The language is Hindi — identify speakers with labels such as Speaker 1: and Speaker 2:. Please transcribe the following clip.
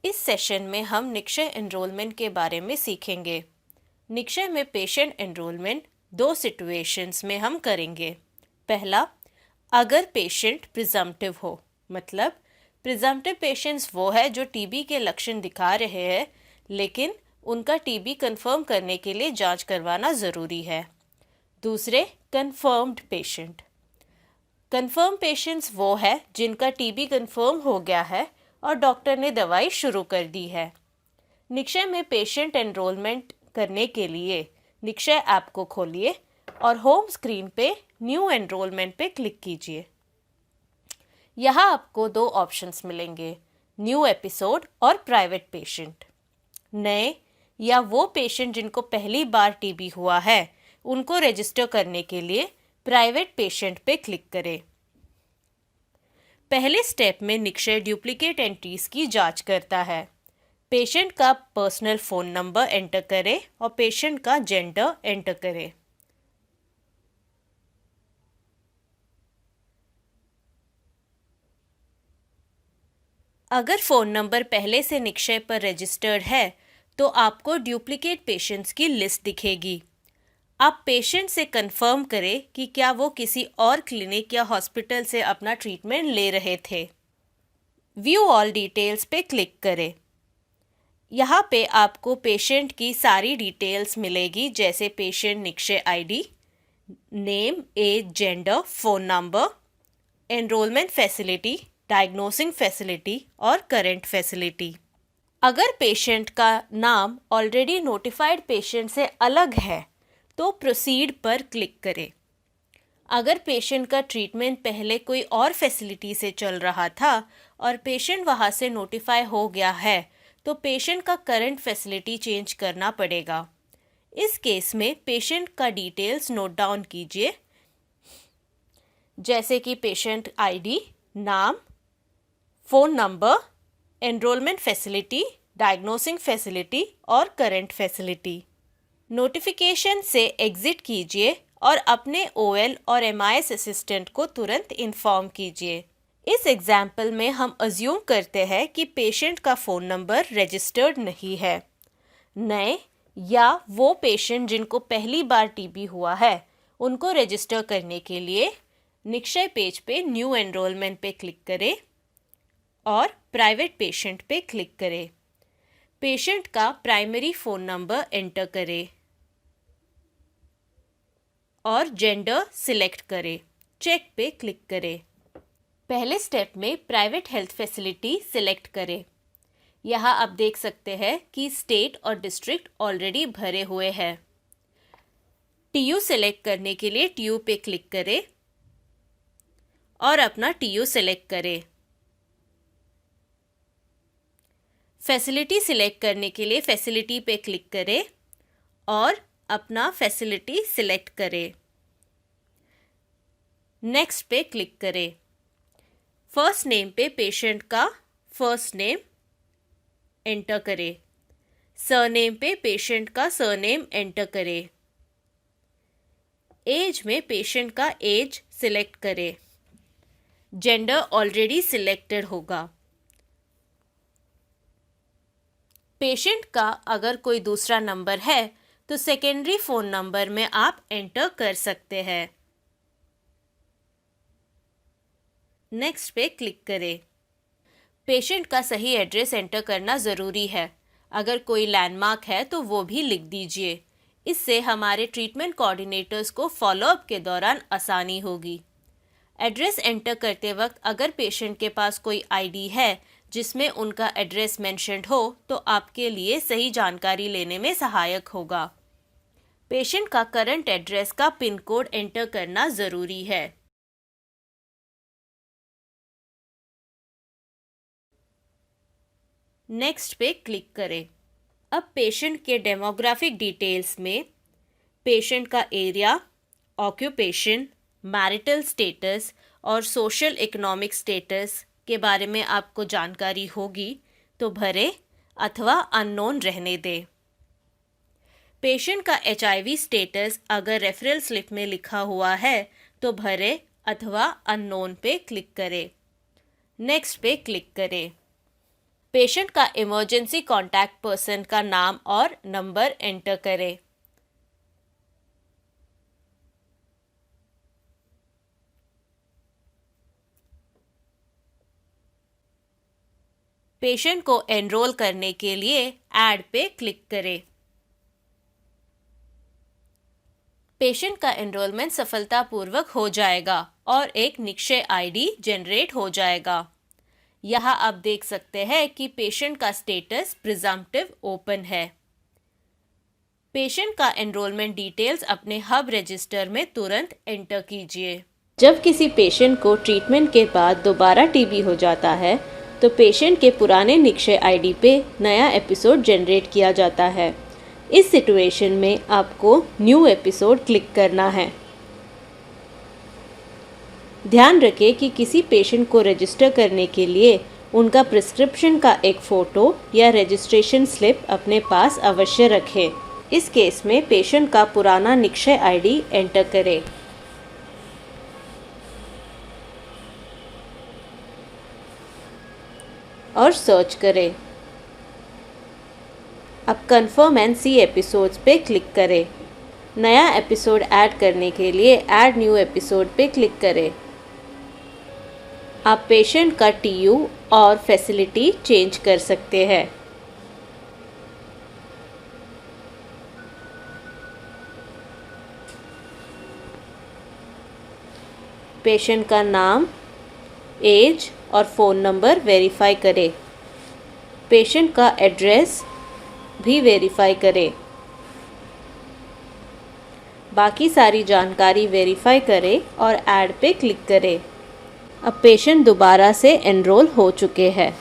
Speaker 1: इस सेशन में हम निक्षय एनरोलमेंट के बारे में सीखेंगे। निक्षय में पेशेंट एनरोलमेंट दो सिचुएशंस में हम करेंगे। पहला, अगर पेशेंट प्रिजम्पटिव हो, मतलब प्रिजम्पटिव पेशेंट्स वो है जो टीबी के लक्षण दिखा रहे हैं लेकिन उनका टीबी कंफर्म करने के लिए जांच करवाना ज़रूरी है। दूसरे, कंफर्म्ड पेशेंट। कंफर्म पेशेंट्स वो है जिनका टीबी कंफर्म हो गया है और डॉक्टर ने दवाई शुरू कर दी है। निक्षय में पेशेंट एनरोलमेंट करने के लिए निक्षय ऐप को खोलिए और होम स्क्रीन पे न्यू एनरोलमेंट पे क्लिक कीजिए। यहाँ आपको दो ऑप्शंस मिलेंगे, न्यू एपिसोड और प्राइवेट पेशेंट। नए या वो पेशेंट जिनको पहली बार टीबी हुआ है उनको रजिस्टर करने के लिए प्राइवेट पेशेंट पे क्लिक करें। पहले स्टेप में निक्षय डुप्लीकेट एंट्रीज की जांच करता है। पेशेंट का पर्सनल फ़ोन नंबर एंटर करें और पेशेंट का जेंडर एंटर करें। अगर फ़ोन नंबर पहले से निक्षय पर रजिस्टर्ड है तो आपको डुप्लीकेट पेशेंट्स की लिस्ट दिखेगी। आप पेशेंट से कंफर्म करें कि क्या वो किसी और क्लिनिक या हॉस्पिटल से अपना ट्रीटमेंट ले रहे थे। व्यू ऑल डिटेल्स पे क्लिक करें। यहाँ पे आपको पेशेंट की सारी डिटेल्स मिलेगी, जैसे patient Nikshay ID, name, age, gender, phone number, enrolment facility, diagnosing facility और करंट फैसिलिटी। अगर पेशेंट का नाम ऑलरेडी नोटिफाइड पेशेंट से अलग है तो प्रोसीड पर क्लिक करें। अगर पेशेंट का ट्रीटमेंट पहले कोई और फैसिलिटी से चल रहा था और पेशेंट वहाँ से नोटिफाई हो गया है तो पेशेंट का करंट फैसिलिटी चेंज करना पड़ेगा। इस केस में पेशेंट का डिटेल्स नोट डाउन कीजिए, जैसे कि पेशेंट आईडी, नाम, phone number, enrolment facility, diagnosing facility और करंट फैसिलिटी। नोटिफिकेशन से एग्ज़िट कीजिए और अपने ओएल और एमआईएस असिस्टेंट को तुरंत इन्फॉर्म कीजिए। इस एग्जाम्पल में हम अज्यूम करते हैं कि पेशेंट का फ़ोन नंबर रजिस्टर्ड नहीं है। नए या वो पेशेंट जिनको पहली बार टीबी हुआ है उनको रजिस्टर करने के लिए निक्षय पेज पे न्यू एनरोलमेंट पे क्लिक करें और प्राइवेट पेशेंट पे क्लिक करें। पेशेंट का प्राइमरी फ़ोन नंबर एंटर करें और जेंडर सिलेक्ट करें। चेक पे क्लिक करें। पहले स्टेप में प्राइवेट हेल्थ फैसिलिटी सिलेक्ट करें। यहाँ आप देख सकते हैं कि स्टेट और डिस्ट्रिक्ट ऑलरेडी भरे हुए हैं। टीयू सिलेक्ट करने के लिए टीयू पे क्लिक करें और अपना टीयू सिलेक्ट करें। फैसिलिटी सिलेक्ट करने के लिए फैसिलिटी पे क्लिक करें और अपना फैसिलिटी सिलेक्ट करें। नेक्स्ट पे क्लिक करें। फर्स्ट नेम पे पेशेंट का फर्स्ट नेम एंटर करें। सरनेम पे पेशेंट का सरनेम एंटर करें। एज में पेशेंट का एज सिलेक्ट करें। जेंडर ऑलरेडी सिलेक्टेड होगा। पेशेंट का अगर कोई दूसरा नंबर है तो सेकेंडरी फ़ोन नंबर में आप एंटर कर सकते हैं। नेक्स्ट पे क्लिक करें। पेशेंट का सही एड्रेस एंटर करना ज़रूरी है। अगर कोई लैंडमार्क है तो वो भी लिख दीजिए। इससे हमारे ट्रीटमेंट कोऑर्डिनेटर्स को फॉलोअप के दौरान आसानी होगी। एड्रेस एंटर करते वक्त अगर पेशेंट के पास कोई आईडी है जिसमें उनका एड्रेस मेंशन्ड हो तो आपके लिए सही जानकारी लेने में सहायक होगा। पेशेंट का करंट एड्रेस का पिन कोड एंटर करना ज़रूरी है। नेक्स्ट पे क्लिक करें। अब पेशेंट के डेमोग्राफिक डिटेल्स में पेशेंट का एरिया, ऑक्यूपेशन, मैरिटल स्टेटस और सोशल इकोनॉमिक स्टेटस के बारे में आपको जानकारी होगी तो भरें अथवा अननोन रहने दें। पेशेंट का एचआईवी स्टेटस अगर रेफरल स्लिप में लिखा हुआ है तो भरें अथवा अननोन पे क्लिक करें। नेक्स्ट पे क्लिक करें। पेशेंट का इमरजेंसी कॉन्टैक्ट पर्सन का नाम और नंबर एंटर करें। पेशेंट को एनरोल करने के लिए ऐड पे क्लिक करें। पेशेंट का एनरोलमेंट सफलतापूर्वक हो जाएगा और एक निक्षय आईडी जनरेट हो जाएगा। यहाँ आप देख सकते हैं कि पेशेंट का स्टेटस प्रिजम्प्टिव ओपन है। पेशेंट का एनरोलमेंट डिटेल्स अपने हब रजिस्टर में तुरंत एंटर कीजिए। जब किसी पेशेंट को ट्रीटमेंट के बाद दोबारा टीबी हो जाता है तो पेशेंट के पुराने निक्षय आईडी पे नया एपिसोड जनरेट किया जाता है। इस सिचुएशन में आपको न्यू एपिसोड क्लिक करना है। ध्यान रखें कि किसी पेशेंट को रजिस्टर करने के लिए उनका प्रिस्क्रिप्शन का एक फ़ोटो या रजिस्ट्रेशन स्लिप अपने पास अवश्य रखें। इस केस में पेशेंट का पुराना निक्षय आईडी एंटर करें। और सर्च करें। अब कन्फर्म एंड सी एपिसोड्स पे क्लिक करें। नया एपिसोड ऐड करने के लिए ऐड न्यू एपिसोड पे क्लिक करें। आप पेशेंट का टीयू और फैसिलिटी चेंज कर सकते हैं। पेशेंट का नाम, एज और फ़ोन नंबर वेरीफाई करें। पेशेंट का एड्रेस भी वेरीफाई करें। बाकी सारी जानकारी वेरीफाई करें और ऐड पे क्लिक करें। अब पेशेंट दोबारा से एनरोल हो चुके हैं।